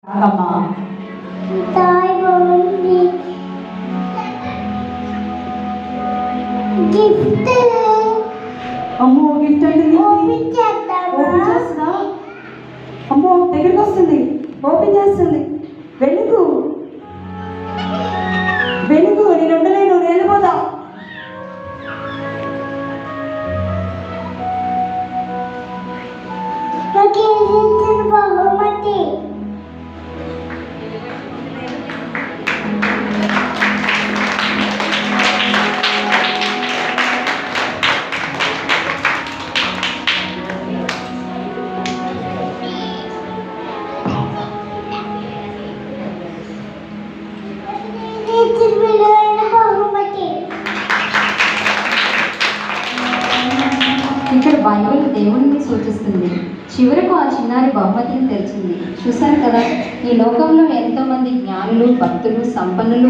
అమ్మా గిఫ్ట్ అమ్మో గిఫ్ట్ అంటే ఓపెన్ చేస్తుందా? అమ్మో దగ్గరికి వస్తుంది, ఓపెన్ చేస్తుంది. వెలుగు వెలుగు, నేను ఉండలేను, నేను వెళ్ళిపోతా. బహుమతి ఇక్కడ బైబిల్ దేవుడిని సూచిస్తుంది. చివరకు ఆ చిన్నారి బహుమతిని తెరిచింది. చూశారు కదా, ఈ లోకంలో ఎంతో మంది జ్ఞానులు, భక్తులు, సంపన్నులు